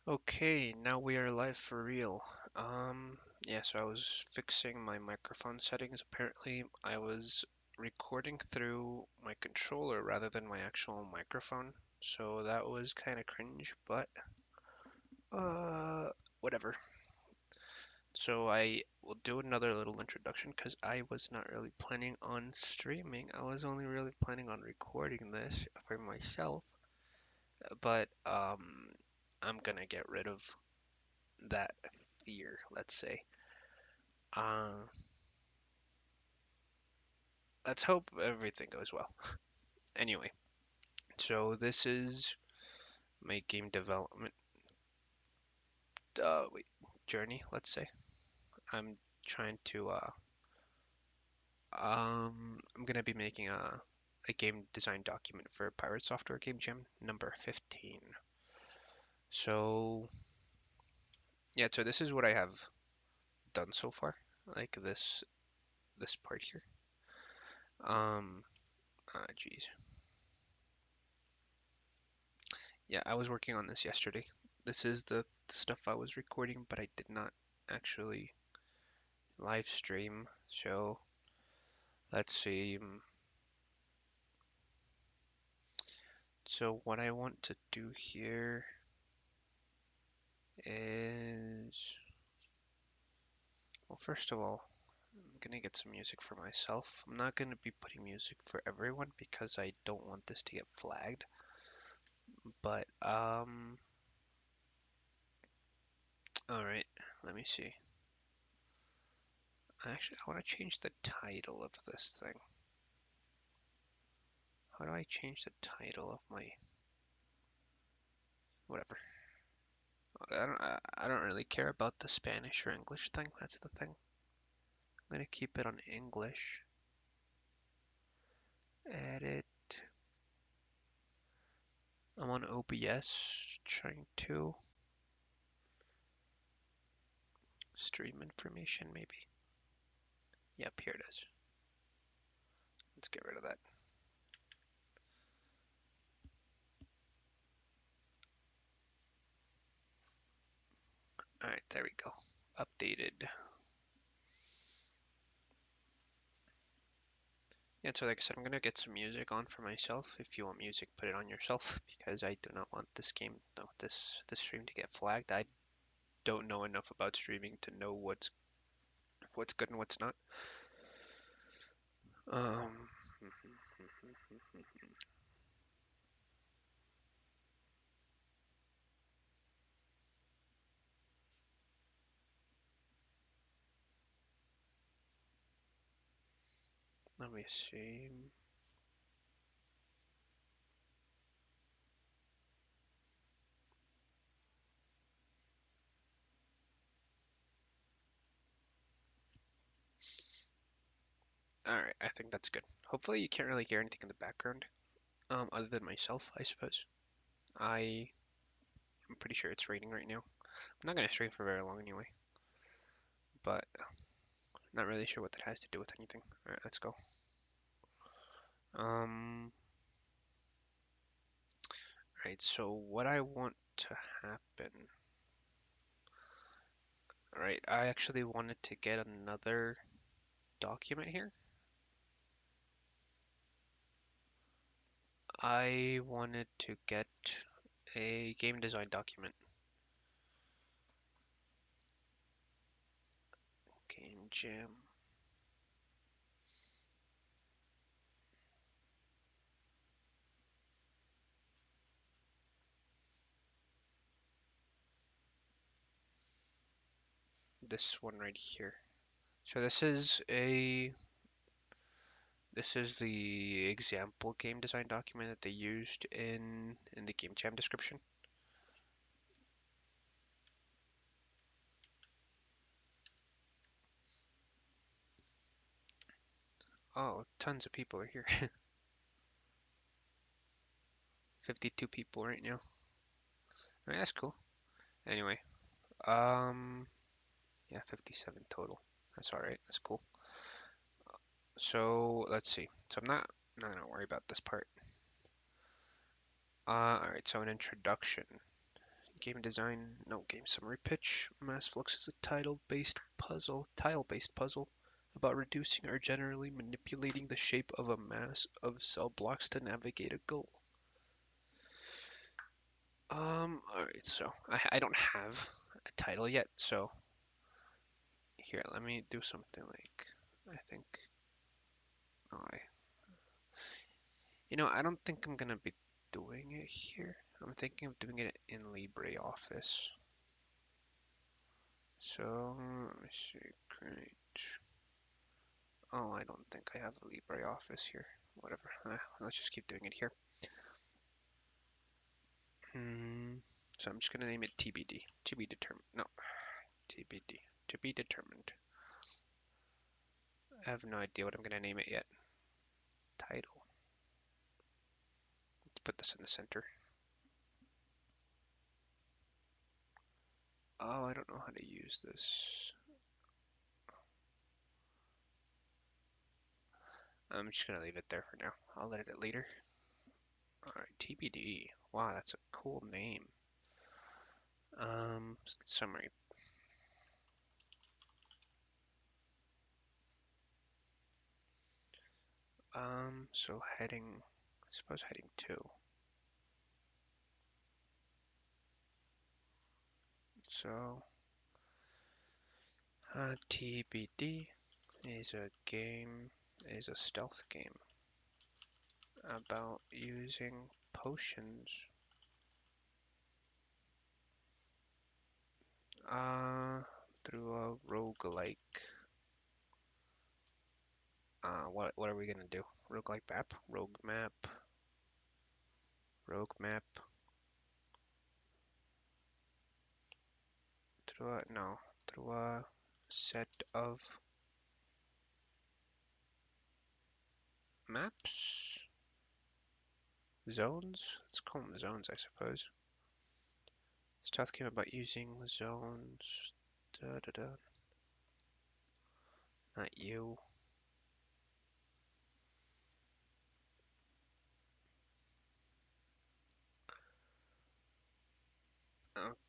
Okay, now we are live for real. Yeah, so I was fixing my microphone settings. Apparently, I was recording through my controller rather than my actual microphone. So that was kind of cringe, but uh, whatever. So I will do another little introduction because I was not really planning on streaming. I was only really planning on recording this for myself, but I'm gonna get rid of that fear, let's say. Uh, let's hope everything goes well. Anyway, so this is my game development wait, journey, let's say. I'm trying to I'm gonna be making a game design document for Pirate Software Game Jam number 15. So yeah, so this is what I have done so far, like this part here. Geez. Yeah, I was working on this yesterday. This is the stuff I was recording, but I did not actually live stream. So let's see. So what I want to do here is, well, first of all, I'm gonna get some music for myself. I'm not gonna be putting music for everyone because I don't want this to get flagged. But all right, let me see. Actually, I want to change the title of this thing. How do I change the title of my whatever? I don't really care about the Spanish or English thing. That's the thing. I'm gonna keep it on English. Edit. I'm on OBS trying to stream information maybe. Yep, here it is. Let's get rid of that. All right, there we go. Updated. Yeah, so like I said, I'm gonna get some music on for myself. If you want music, put it on yourself because I do not want this game, no, this stream to get flagged. I don't know enough about streaming to know what's good and what's not. Um, let me see. All right, I think that's good. Hopefully you can't really hear anything in the background, other than myself, I suppose. I am pretty sure it's raining right now. I'm not gonna stream for very long anyway, but not really sure what that has to do with anything. All right, let's go. Um, right, so what I want to happen, all right, I actually wanted to get another document here. I wanted to get a game design document. Game Jam. This one right here. So this is the example game design document that they used in the game jam description. Oh, tons of people are here. 52 people right now. I mean, that's cool. Anyway, um, yeah, 57 total. That's all right. That's cool. So let's see. So I'm not gonna worry about this part. All right. So an introduction. Game design, no game summary pitch. Mass Flux is a tile-based puzzle about reducing or generally manipulating the shape of a mass of cell blocks to navigate a goal. Alright, so I don't have a title yet, so here, let me do something like, I think, oh, I don't think I'm gonna be doing it here. I'm thinking of doing it in LibreOffice. So, let me see, great. Oh, I don't think I have a LibreOffice here. Whatever, let's just keep doing it here. So I'm just gonna name it TBD, to be determined. No, TBD, to be determined. I have no idea what I'm gonna name it yet. Title. Let's put this in the center. Oh, I don't know how to use this. I'm just gonna leave it there for now. I'll edit it later. Alright, TBD. Wow, that's a cool name. Summary. So heading, I suppose heading 2. So, TBD is a stealth game about using potions through a roguelike. What are we gonna do? Roguelike map? Rogue map. Through a set of maps? Zones? Let's call them zones, I suppose. Stealth game about using zones. Da da da. Not you.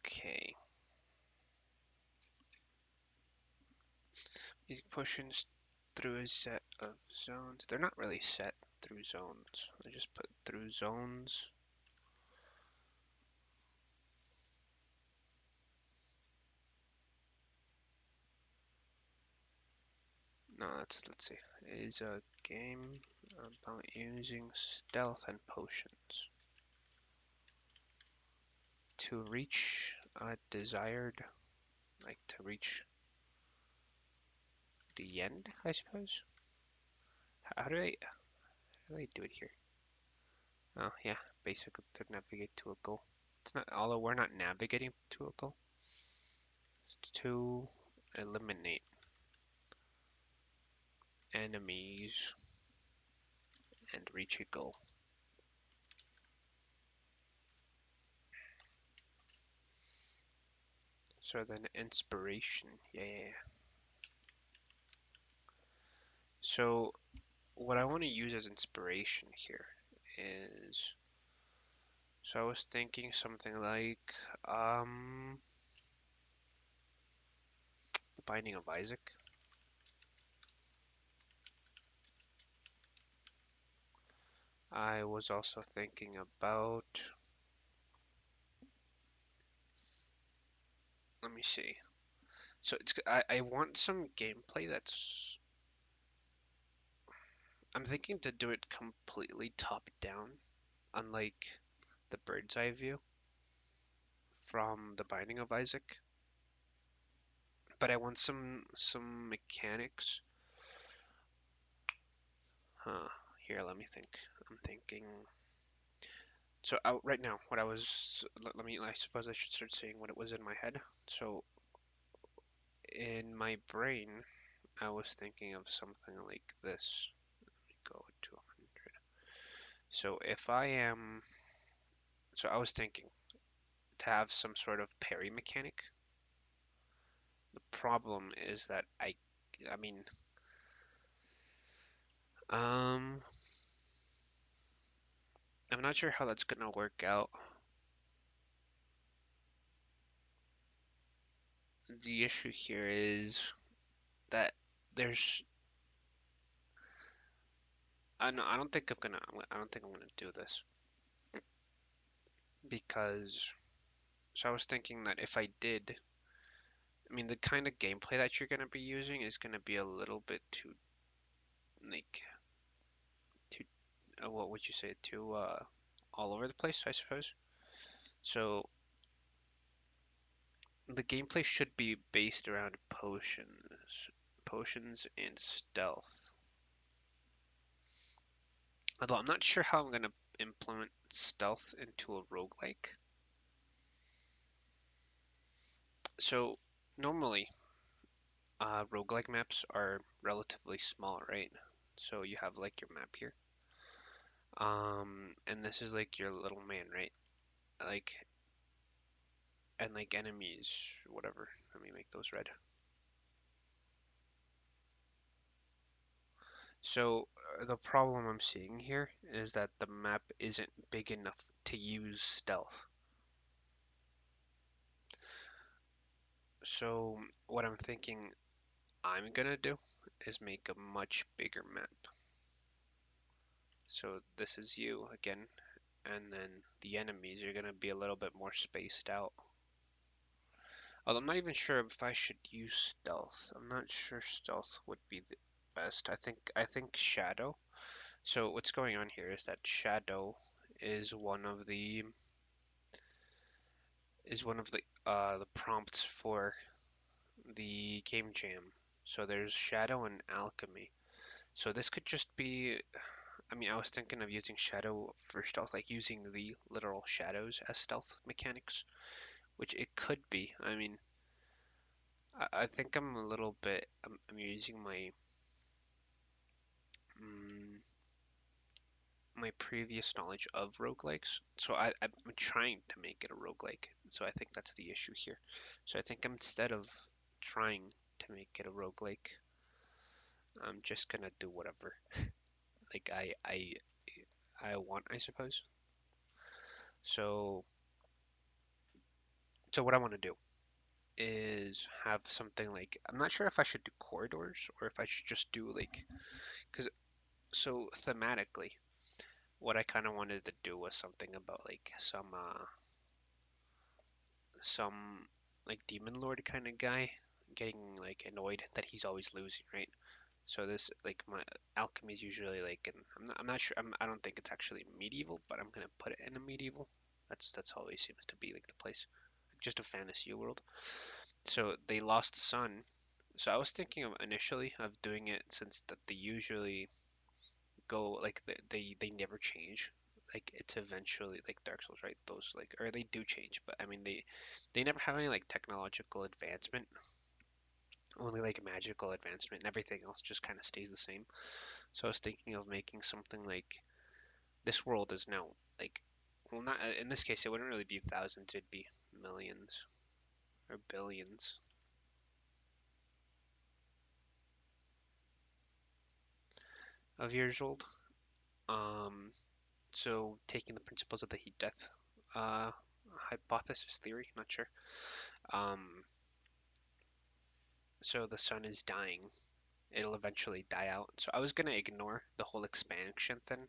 Okay. Using potions through a set of zones. They're not really set through zones. I just put through zones. No, let's see. Is a game about using stealth and potions to reach a desired, like to reach the end, I suppose. How do they do it here? Oh yeah, basically to navigate to a goal. It's not, although we're not navigating to a goal. It's to eliminate enemies and reach a goal. So then inspiration, yeah. So what I want to use as inspiration here is, so I was thinking something like The Binding of Isaac. I was also thinking about, let me see. So I want some gameplay that's, I'm thinking to do it completely top down, unlike the bird's eye view from The Binding of Isaac. But I want some mechanics. Huh. Here, let me think. I'm thinking. So right now, what I was, let me, I suppose I should start saying what it was in my head. So in my brain, I was thinking of something like this. Let me go to 100. So if I am, so I was thinking to have some sort of parry mechanic. The problem is that I mean, um, I'm not sure how that's gonna work out. the issue here is that there's I don't think I don't think I'm gonna do this because so I was thinking that if I did, I mean the kind of gameplay that you're gonna be using is gonna be a little bit too like too what would you say too all over the place, I suppose. So the gameplay should be based around potions and stealth. Although I'm not sure how I'm gonna implement stealth into a roguelike. So normally roguelike maps are relatively small, right? So you have like your map here. And this is like your little man, right? Like, and like enemies, whatever. Let me make those red. So the problem I'm seeing here is that the map isn't big enough to use stealth. So what I'm thinking I'm gonna do is make a much bigger map. So this is you again, and then the enemies are gonna be a little bit more spaced out. Although I'm not even sure if I should use stealth. I'm not sure stealth would be the best. I think shadow. So what's going on here is that shadow is one of the prompts for the game jam. So there's shadow and alchemy. So this could just be, I mean, I was thinking of using shadow for stealth, like using the literal shadows as stealth mechanics, which it could be. I mean, I think I'm a little bit, I'm using mm, my previous knowledge of roguelikes. So I'm trying to make it a roguelike. So I think that's the issue here. So I think instead of trying to make it a roguelike, I'm just gonna do whatever. Like I want, I suppose. So so what I want to do is have something like I'm not sure if I should do corridors or if I should just do like because so thematically what I kind of wanted to do was something about like some like demon lord kind of guy getting like annoyed that he's always losing, right? So this like my alchemy is usually like and I'm not sure I don't think it's actually medieval, but I'm gonna put it in a medieval. That's always seems to be like the place, like just a fantasy world. So they lost the sun. So I was thinking of initially of doing it since that they usually go like they never change. Like it's eventually like Dark Souls, right? Those like or they do change, but I mean they never have any like technological advancement, only like magical advancement, and everything else just kind of stays the same. So I was thinking of making something like this world is now like well not in this case it wouldn't really be thousands, it'd be millions or billions of years old. Um, So taking the principles of the heat death uh, hypothesis theory, not sure. Um, so the sun is dying. It'll eventually die out. So I was gonna ignore the whole expansion thing,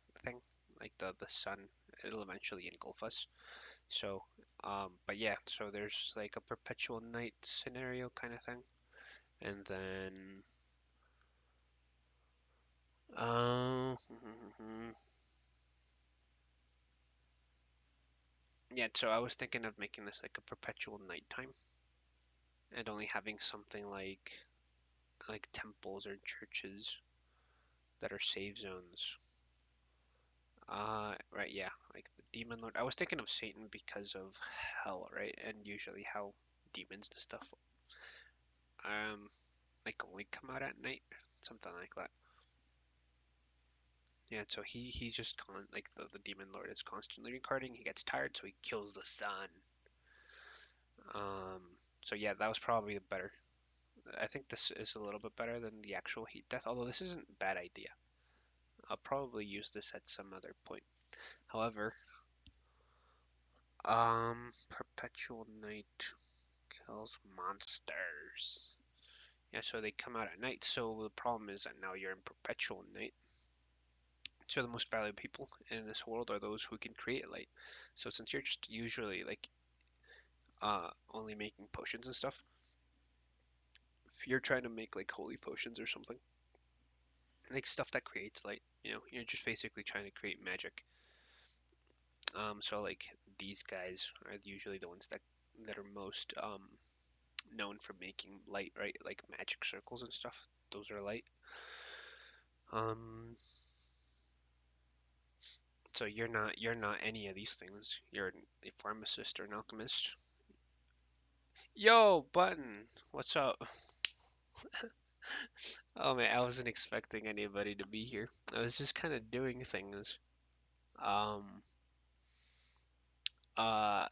like the sun. It'll eventually engulf us. So, but yeah. So there's like a perpetual night scenario kind of thing, and then uh, yeah. So I was thinking of making this like a perpetual nighttime, and only having something like temples or churches that are save zones. Right, yeah, like the demon lord. I was thinking of Satan because of hell, right? And usually how demons and stuff, um, like only come out at night, something like that. Yeah, so he's just like the demon lord is constantly reincarnating. He gets tired, so he kills the sun. Um, so yeah, that was probably the better. I think this is a little bit better than the actual heat death, although this isn't a bad idea. I'll probably use this at some other point. However, perpetual night. kills monsters. Yeah, so they come out at night. So the problem is that now you're in perpetual night. So the most valuable people in this world are those who can create light. So since you're just usually like only making potions and stuff, if you're trying to make like holy potions or something, like stuff that creates light, you're just basically trying to create magic. So like these guys are usually the ones that are most known for making light, right? Like magic circles and stuff. Those are light. Um, so you're not any of these things. You're a pharmacist or an alchemist. Yo, Button, what's up? Oh man, I wasn't expecting anybody to be here. I was just kind of doing things. Um, uh,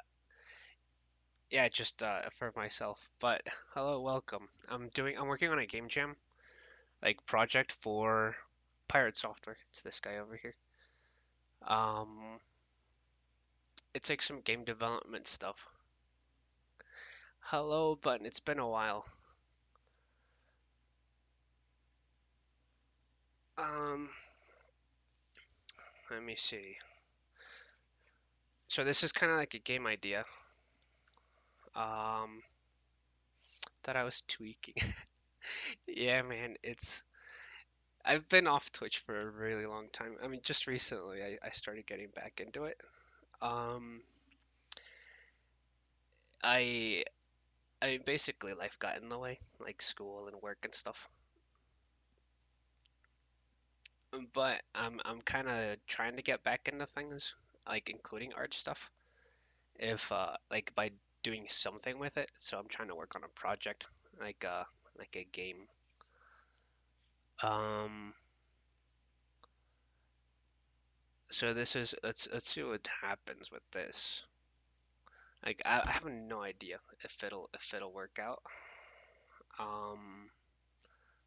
yeah, just for myself. But hello, welcome. I'm working on a game jam like project for Pirate software. It's this guy over here. Um, it's like some game development stuff. Hello, Button. It's been a while. Um, Let me see. So this is kind of like a game idea. Um, that I was tweaking. Yeah, man, I've been off Twitch for a really long time. I mean, just recently I started getting back into it. Um, I I mean, basically life got in the way, like school and work and stuff. But I'm kind of trying to get back into things, like including art stuff. If like by doing something with it. So I'm trying to work on a project, like uh like a game. Um, so this is let's see what happens with this. Like I have no idea if it'll work out. Um,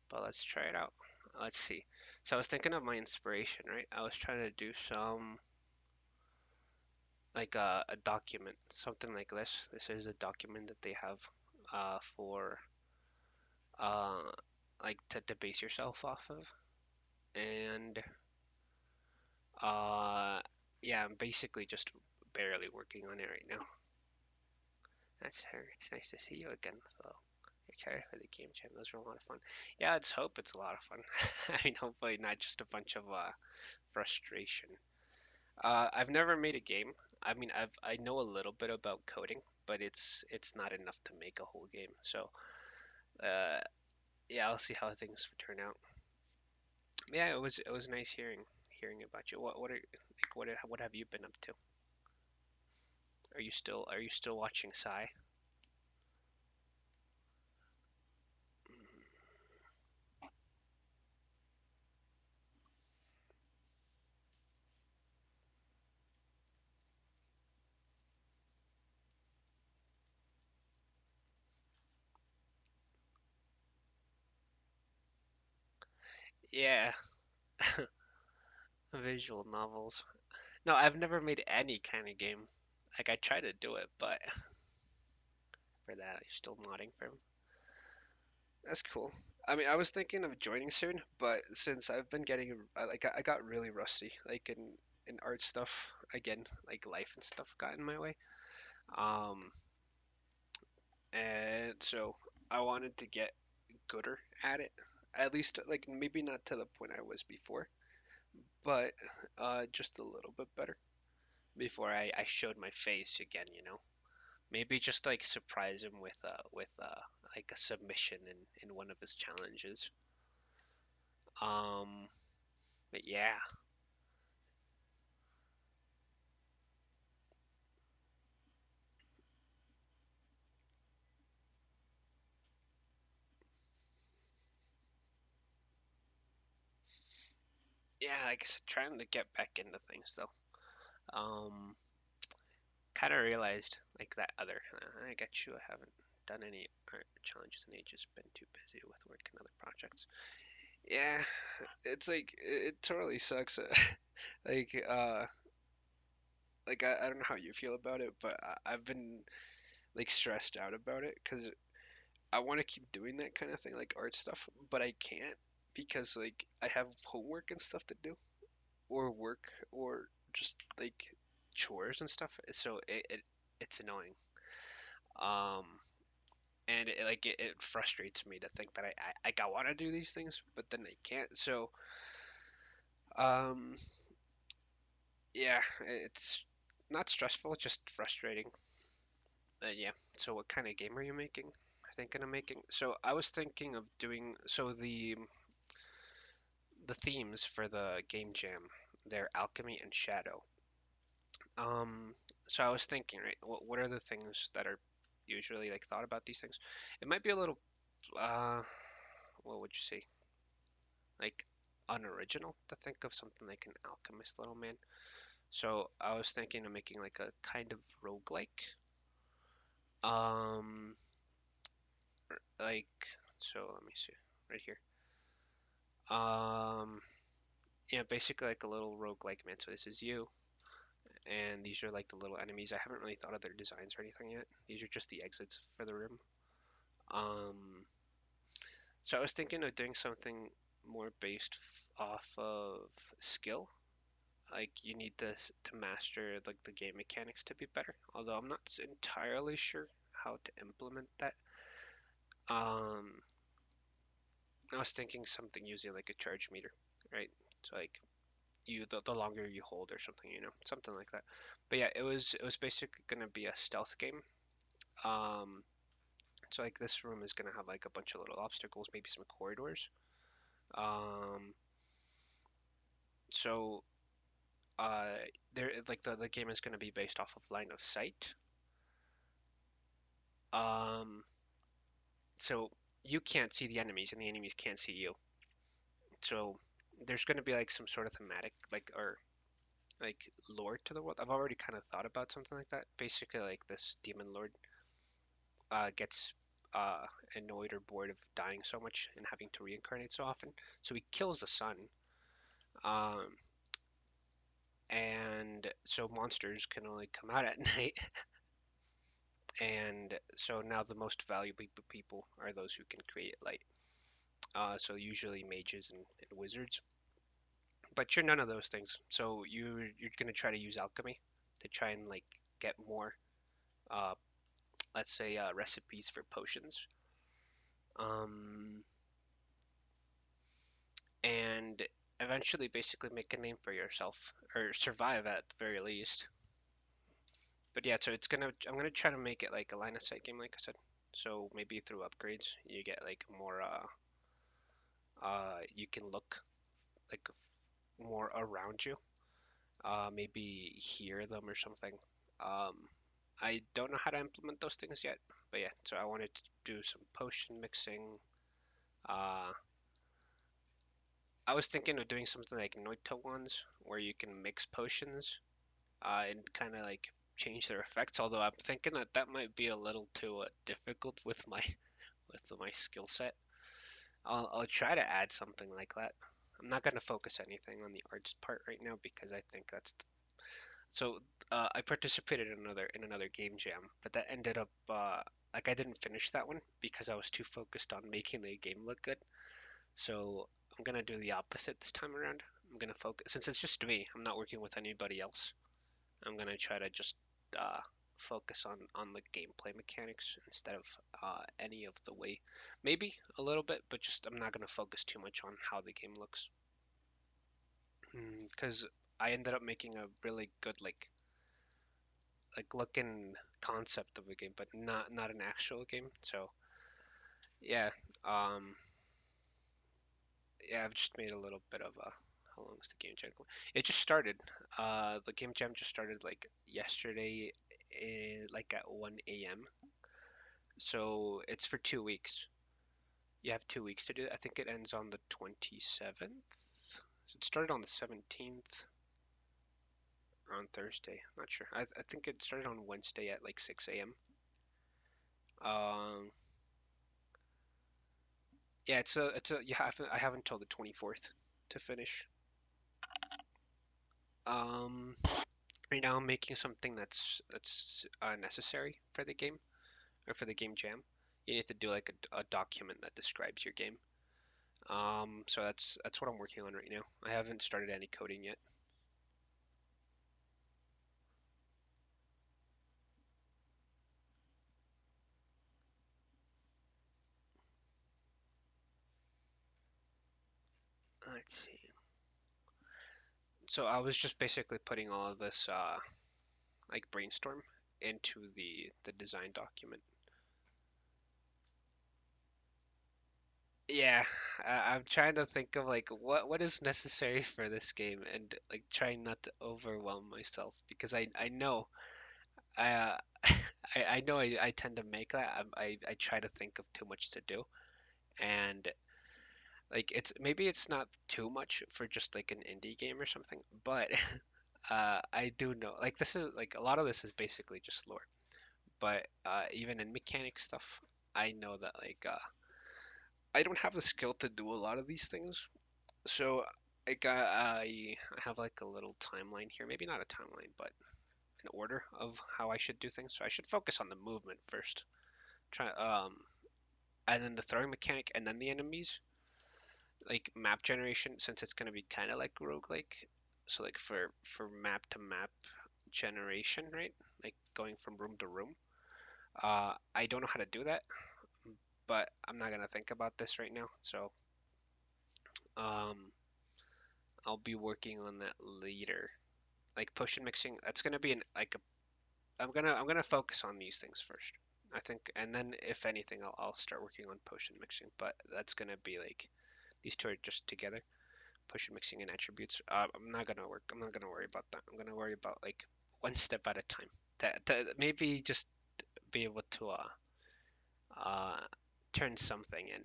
but let's try it out. Let's see. So I was thinking of my inspiration, right? I was trying to do some like a document, something like this. This is a document that they have for uh like to base yourself off of. And yeah, I'm basically just barely working on it right now. That's her. It's nice to see you again. So excited for the game jam. Those were a lot of fun. Yeah, let's hope it's a lot of fun. I mean, hopefully not just a bunch of frustration. I've never made a game. I mean, I know a little bit about coding, but it's not enough to make a whole game. So, uh, yeah, I'll see how things turn out. Yeah, it was nice hearing about you. What have you been up to? Are you still watching Psy? Yeah, visual novels. No, I've never made any kind of game. Like I try to do it, but for that, I'm still modding for him. That's cool. I mean, I was thinking of joining soon, but since I've been getting I got really rusty, like in art stuff again, like life and stuff got in my way. Um, and so I wanted to get gooder at it, at least like maybe not to the point I was before, but just a little bit better before I showed my face again, you know. Maybe just like surprise him with like a submission in one of his challenges. Um, but yeah, yeah, like I said, trying to get back into things though. Um, kind of realized like that other. I got you. I haven't done any art challenges in ages. Been too busy with work and other projects. Yeah, it's like it totally sucks. like I don't know how you feel about it, but I've been like stressed out about it because I want to keep doing that kind of thing, like art stuff, but I can't because like I have homework and stuff to do, or work, or just like chores and stuff. So it's annoying. Um, and it frustrates me to think that I want to do these things, but then I can't. So um, yeah, it's not stressful, just frustrating. Yeah. So what kind of game are you making? Thinking of making? So I was thinking of doing so the themes for the game jam, they're alchemy and shadow. Um, so I was thinking, right, what are the things that are usually like thought about these things? It might be a little, uh, what would you say, like unoriginal to think of something like an alchemist little man. So I was thinking of making like a kind of roguelike. Um, like, so let me see, right here. Um, yeah, basically like a little roguelike man. So this is you, and these are like the little enemies. I haven't really thought of their designs or anything yet. These are just the exits for the room. Um, so I was thinking of doing something more based off of skill. Like you need this to master like the game mechanics to be better. Although I'm not entirely sure how to implement that. Um, I was thinking something using like a charge meter, right? So like the longer you hold or something, something like that. But yeah, it was basically gonna be a stealth game. Um, so like this room is gonna have like a bunch of little obstacles, maybe some corridors. Um, so uh, there like the game is gonna be based off of line of sight. Um, so you can't see the enemies and the enemies can't see you. So there's gonna be like some sort of thematic or like lore to the world. I've already kind of thought about something like that. Basically, like this demon lord gets uh, annoyed or bored of dying so much and having to reincarnate so often. So he kills the sun. Um, and so monsters can only come out at night. And so now the most valuable people are those who can create light. So usually mages and wizards. But you're none of those things. So you're gonna try to use alchemy to try and like get more, uh, let's say, recipes for potions. Um, and eventually basically make a name for yourself or survive at the very least. But yeah, so I'm gonna try to make it like a line of sight game, like I said. So maybe through upgrades you get like more you can look like more around you. Maybe hear them or something. Um, I don't know how to implement those things yet, but yeah, so I wanted to do some potion mixing. Uh, I was thinking of doing something like Noita ones, where you can mix potions and kind of like change their effects. Although I'm thinking that that might be a little too difficult with my with my skill set. I'll try to add something like that. I'm not gonna focus anything on the arts part right now because I think that's so. I participated in another game jam, but that ended up like I didn't finish that one because I was too focused on making the game look good. So I'm gonna do the opposite this time around. I'm gonna focus since it's just me. I'm not working with anybody else. I'm gonna try to just uh, focus on the gameplay mechanics instead of any of the way. Maybe a little bit, but just I'm not gonna focus too much on how the game looks. Because I ended up making a really good like looking concept of a game, but not an actual game. So yeah, um, yeah, I've just made a little bit of a. How long is the game jam going? It just started. The game jam just started like yesterday, like at 1 a.m. So it's for 2 weeks. You have 2 weeks to do it. I think it ends on the 27th. So it started on the 17th or on Thursday. I'm not sure. I think it started on Wednesday at like 6 a.m. Um, yeah, it's a I have until the 24th to finish. Um, right now I'm making something that's necessary for the game. or for the game jam, you need to do like a document that describes your game. So that's what I'm working on right now. I haven't started any coding yet. Let's see. So I was just basically putting all of this like brainstorm into the design document. Yeah, I'm trying to think of like what is necessary for this game and like trying not to overwhelm myself because I know I I know I tend to make that. I try to think of too much to do and like it's maybe it's not too much for just like an indie game or something, but I do know like this is like a lot of this is basically just lore. But even in mechanic stuff, I know that like I don't have the skill to do a lot of these things. So I have like a little timeline here, maybe not a timeline, but an order of how I should do things. So I should focus on the movement first, try and then the throwing mechanic, and then the enemies. Like map generation, since it's gonna be kind of like roguelike. So like for map to map generation, right? Like going from room to room. I don't know how to do that, but I'm not gonna think about this right now. So um, I'll be working on that later. Like potion mixing, that's gonna be an like a, I'm gonna focus on these things first. I think, and then if anything, I'll start working on potion mixing. But that's gonna be like these two are just together. Potion mixing and attributes. I'm not gonna work. I'm not gonna worry about that. I'm gonna worry about like one step at a time. That maybe just be able to uh turn something in.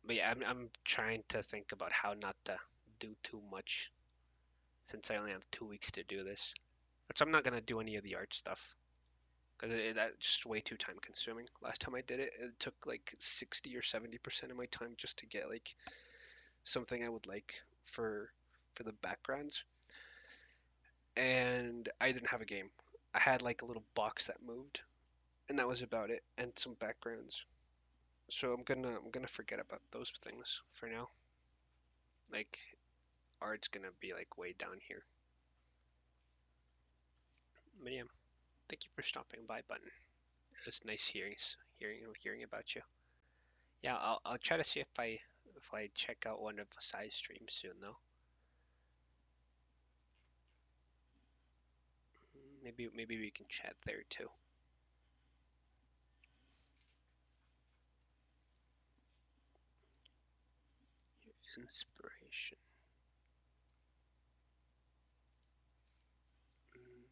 But yeah, I'm trying to think about how not to do too much since I only have 2 weeks to do this. So I'm not gonna do any of the art stuff because that's just way too time consuming. Last time I did it, it took like 60 or 70% of my time just to get like something I would like for the backgrounds, and I didn't have a game. I had like a little box that moved, and that was about it, and some backgrounds. So I'm gonna forget about those things for now. Like art's gonna be like way down here. But yeah, thank you for stopping by, Button. It was nice hearing about you. Yeah, I'll try to see if I check out one of the side streams soon though. Maybe we can chat there too. Inspiration. Mm,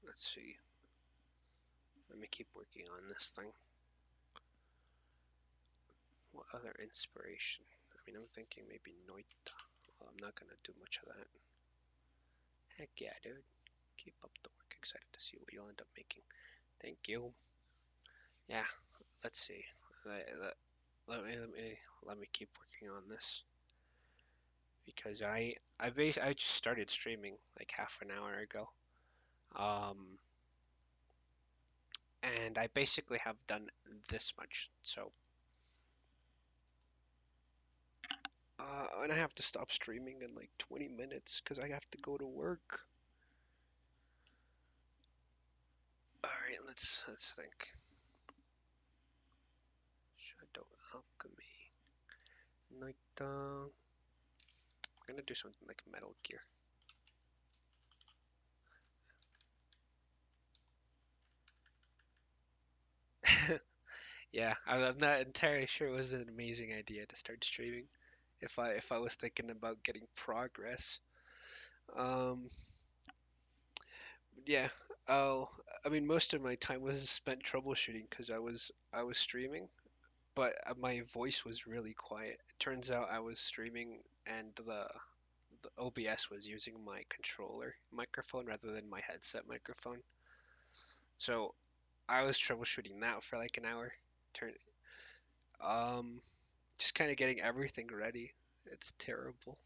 let's see. Let me keep working on this thing. What other inspiration? I mean, I'm thinking maybe Noita. Well, I'm not gonna do much of that. Heck yeah, dude. Keep up the work. Excited to see what you'll end up making. Thank you. Yeah, let's see. Let, let me keep working on this because I just started streaming like half an hour ago. Um, and I basically have done this much. So, and I have to stop streaming in like 20 minutes because I have to go to work. All right, let's think. Shadow Alchemy. Like I'm gonna do something like Metal Gear. Yeah, I'm not entirely sure it was an amazing idea to start streaming. If I was thinking about getting progress, um, yeah. Oh, I mean, most of my time was spent troubleshooting because I was streaming, but my voice was really quiet. It turns out I was streaming and the OBS was using my controller microphone rather than my headset microphone. So I was troubleshooting that for like an hour. Turn um just kind of getting everything ready. It's terrible.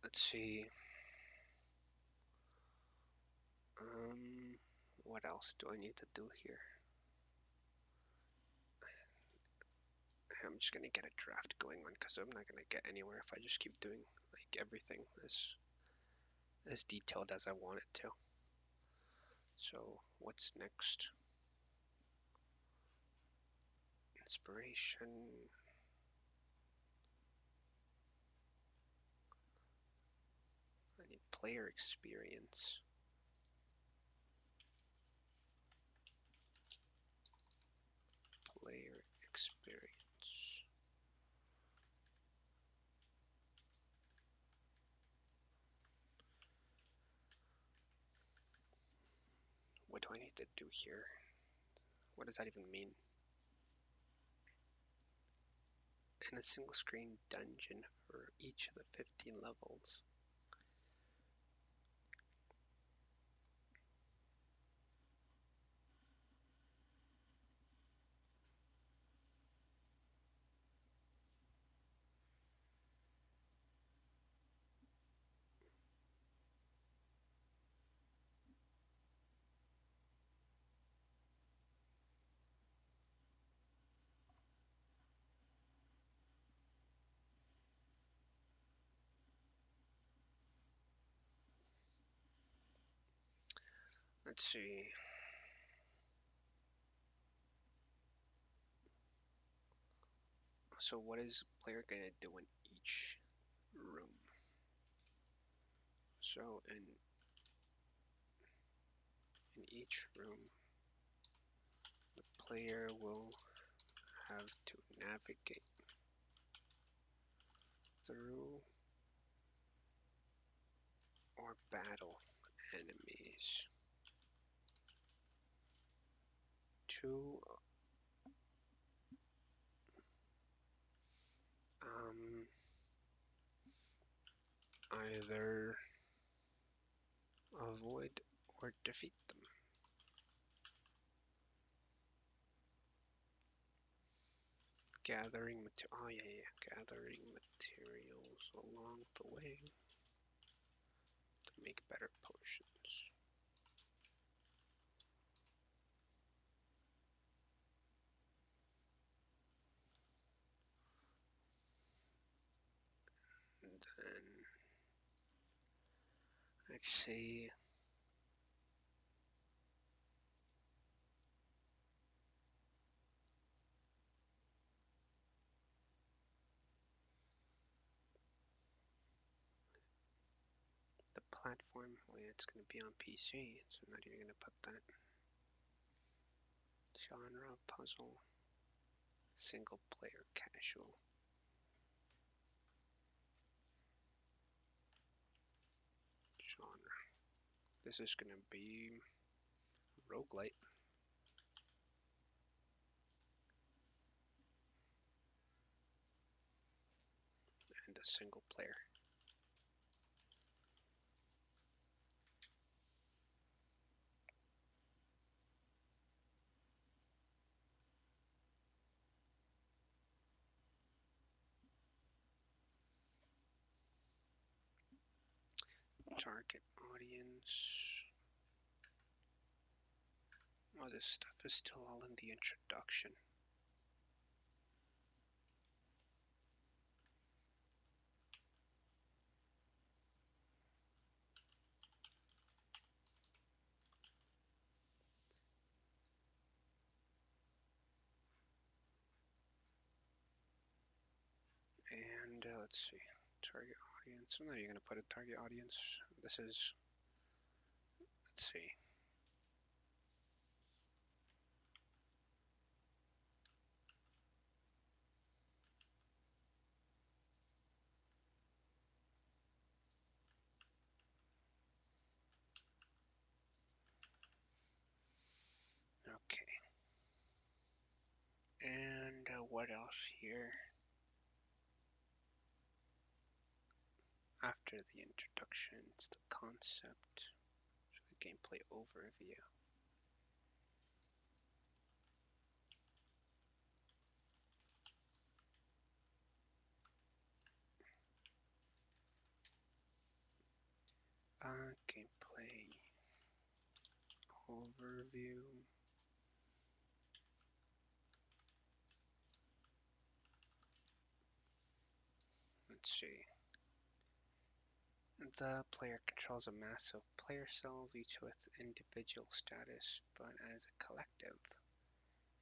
Let's see. What else do I need to do here? I'm just gonna get a draft going on because I'm not gonna get anywhere if I just keep doing like everything as detailed as I want it to. So what's next? Inspiration. I need player experience. Player experience. What do I need to do here? What does that even mean? And a single screen dungeon for each of the 15 levels. Let's see. So what is the player gonna do in each room? So in each room, the player will have to navigate through or battle enemies to either avoid or defeat them. Gathering gathering materials along the way to make better potions. And then let's see. The platform, it's going to be on PC, so I'm not even going to put that. Genre, puzzle, single player, casual. Genre. This is going to be roguelite. And a single player. Target audience. Oh, this stuff is still all in the introduction. And let's see, target audience. I'm not even going to put a target audience. This is, let's see. Okay. And what else here? After the introduction, it's the concept, so the gameplay overview. Gameplay overview. Let's see. The player controls a mass of player cells, each with individual status, but as a collective.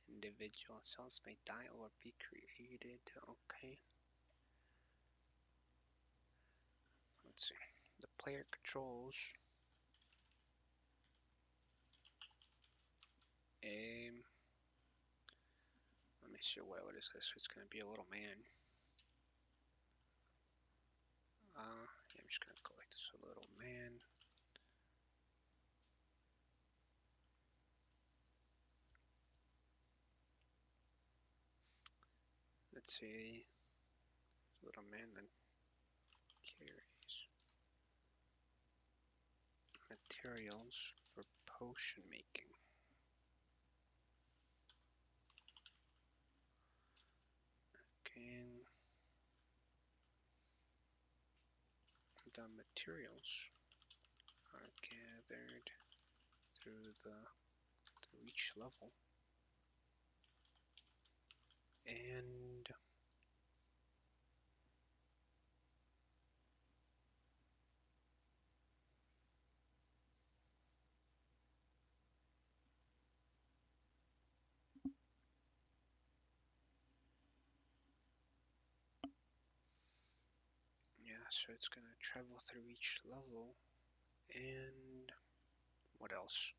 Individual cells may die or be created. Okay. Let's see. The player controls a. Let me see. What is this? It's going to be a little man. Yeah, I'm just going to collect this a little man. Let's see. Little man that carries materials for potion making. Okay. The materials are gathered through each level, and yeah, so it's gonna travel through each level, and what else?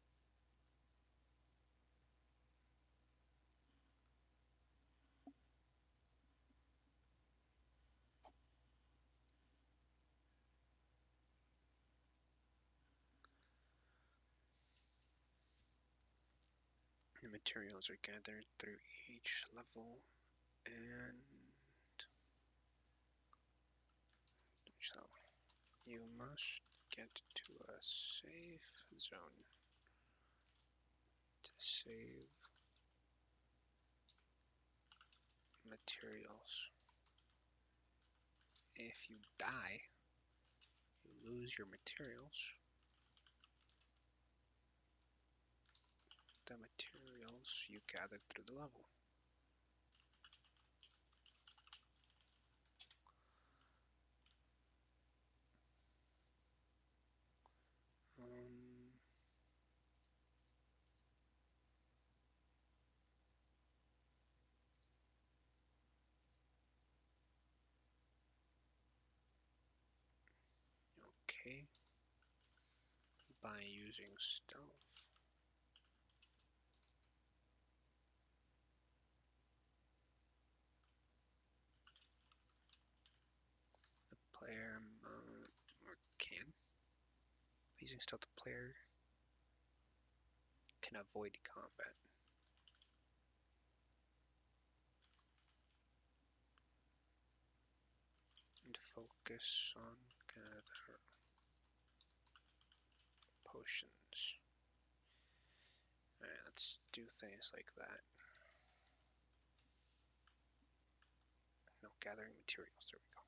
The materials are gathered through each level, and so you must get to a safe zone to save materials. If you die, you lose your materials. The materials you gathered through the level. Um, okay. By using stealth. The player or can. Using stealth, the player can avoid combat and focus on gather potions. Alright, let's do things like that. No, gathering materials. There we go.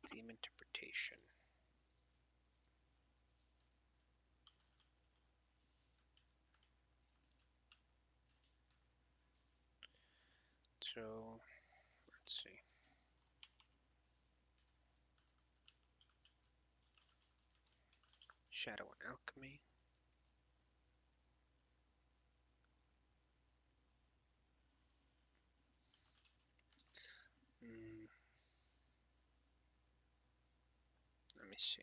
Theme interpretation. So, let's see. Shadow and alchemy. Let me see.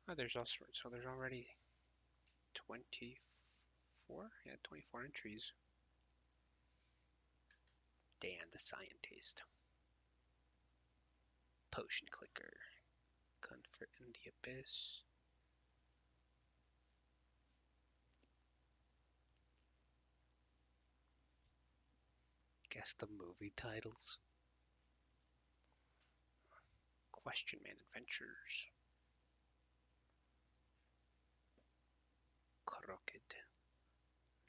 Oh, there's also, so there's already 24 24? Yeah, 24 entries. Dan the Scientist. Potion Clicker. Comfort in the Abyss. Guess the movie titles. Question Man Adventures. Crooked.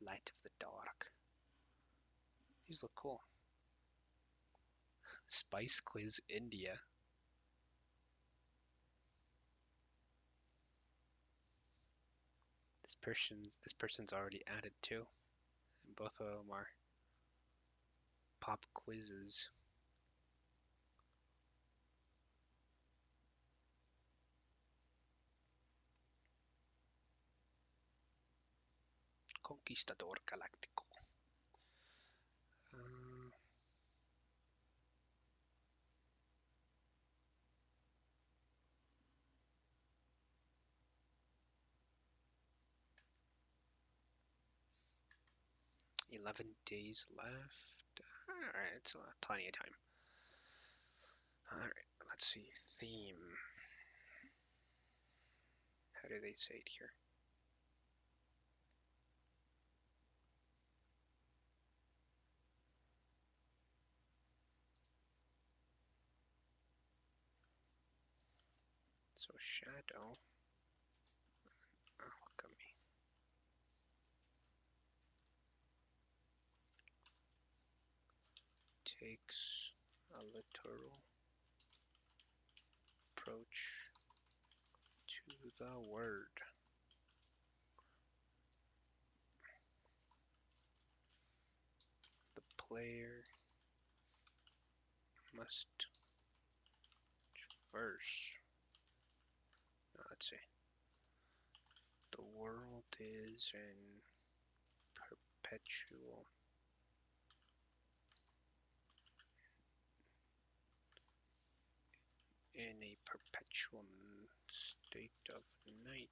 Light of the Dark. These look cool. Spice Quiz India. This person's already added too. And both of them are pop quizzes. Conquistador Galáctico. 11 days left. Alright, it's plenty of time. Alright, let's see. Theme. How do they say it here? So shadow. Alchemy. Takes a literal approach to the word. The player must traverse. Let's see. The world is perpetual in a perpetual state of night,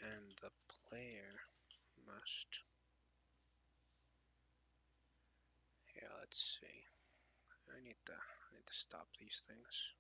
and the player must. Yeah, let's see. I need to stop these things.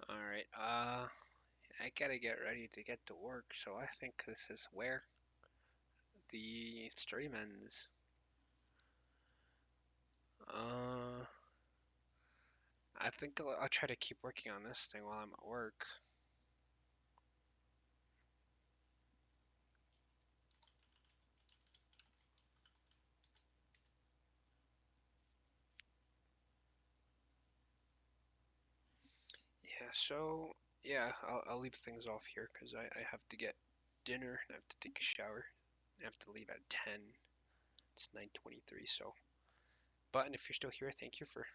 All right. I gotta get ready to get to work, so I think this is where the stream ends. I think I'll try to keep working on this thing while I'm at work. Yeah, so yeah, I'll leave things off here because I have to get dinner and I have to take a shower. I have to leave at 10. It's 9:23, so. But if you're still here, thank you for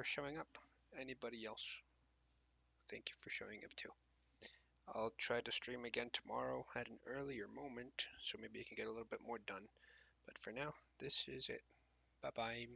showing up. Anybody else, thank you for showing up too. I'll try to stream again tomorrow at an earlier moment, so maybe I can get a little bit more done. But for now, this is it. Bye bye.